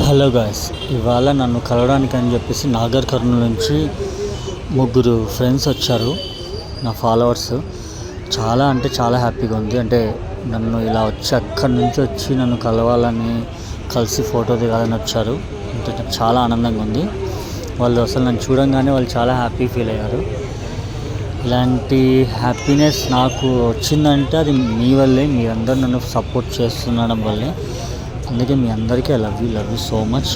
Hello guys, ఇవాళ నన్ను కలవడానికి అని చెప్పేసి నాగర్ కర్నూల్ నుంచి ముగ్గురు ఫ్రెండ్స్ వచ్చారు, నా ఫాలోవర్స్. చాలా అంటే చాలా హ్యాపీగా ఉంది. అంటే నన్ను ఇలా వచ్చి అక్కడి నుంచి వచ్చి నన్ను కలవాలని, కలిసి ఫోటో దిగాలని వచ్చారు. అంటే నాకు చాలా ఆనందంగా ఉంది. వాళ్ళు అసలు నన్ను చూడంగానే వాళ్ళు చాలా హ్యాపీ ఫీల్ అయ్యారు. ఇలాంటి హ్యాపీనెస్ నాకు వచ్చిందంటే అది మీ వల్లే, మీరందరూ నన్ను సపోర్ట్ చేస్తుండడం వల్లే. అందుకే మీ అందరికీ I love you so much.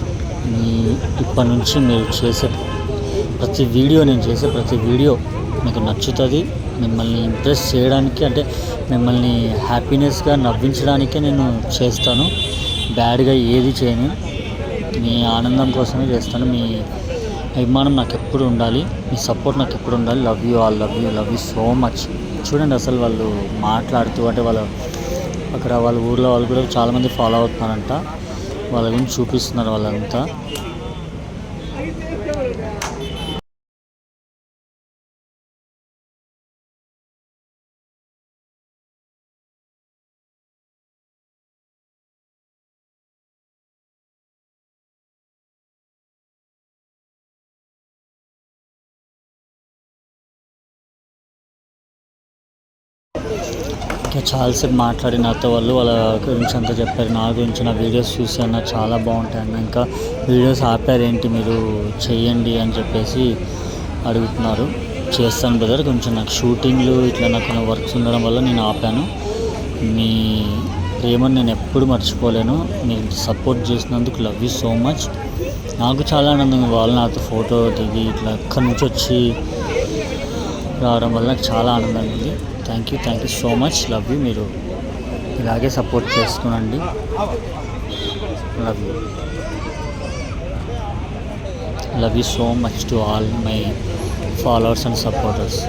ఇప్పటి నుంచి మీరు చేసే ప్రతి వీడియో, నేను చేసే ప్రతి వీడియో మీకు నచ్చుతుంది. మిమ్మల్ని ఇంప్రెస్ చేయడానికి, అంటే మిమ్మల్ని హ్యాపీనెస్గా నవ్వించడానికే నేను చేస్తాను. బ్యాడ్గా ఏది చేయను. మీ ఆనందం కోసమే చేస్తాను. మీ అభిమానం నాకు ఎప్పుడు ఉండాలి, మీ సపోర్ట్ నాకు ఎప్పుడు ఉండాలి. Love you all, love you so much. చూడండి అసలు వాళ్ళు మాట్లాడుతూ, అంటే అక్కడ వాళ్ళ ఊర్లో వాళ్ళు కూడా చాలామంది ఫాలో అవుతున్నారంట. వాళ్ళ గురించి చూపిస్తున్నారు వాళ్ళంతా. ఇంకా చాలాసేపు మాట్లాడి నాతో వాళ్ళ గురించి అంతా చెప్పారు. నా గురించి, నా వీడియోస్ చూసి అన్న చాలా బాగుంటాయి అన్న, ఇంకా వీడియోస్ ఆపారేంటి మీరు, చెయ్యండి అని చెప్పేసి అడుగుతున్నారు. చేస్తాను బ్రదర్, కొంచెం నాకు షూటింగ్లు ఇట్లా నాకు కొన్ని వర్క్స్ ఉండడం వల్ల నేను ఆపాను. మీ ప్రేమను నేను ఎప్పుడు మర్చిపోలేను. నేను సపోర్ట్ చేసినందుకు లవ్ యూ సో మచ్. నాకు చాలా ఆనందంగా, వాళ్ళు నాతో ఫోటో దిగి ఇట్లా అక్కడి నుంచి వచ్చి రావడం వల్ల నాకు చాలా ఆనందంగా ఉంది. Thank you so much. Love you. మీరు ఇలాగే సపోర్ట్ చేస్తున్నాండి. Love you so much to all my followers and supporters.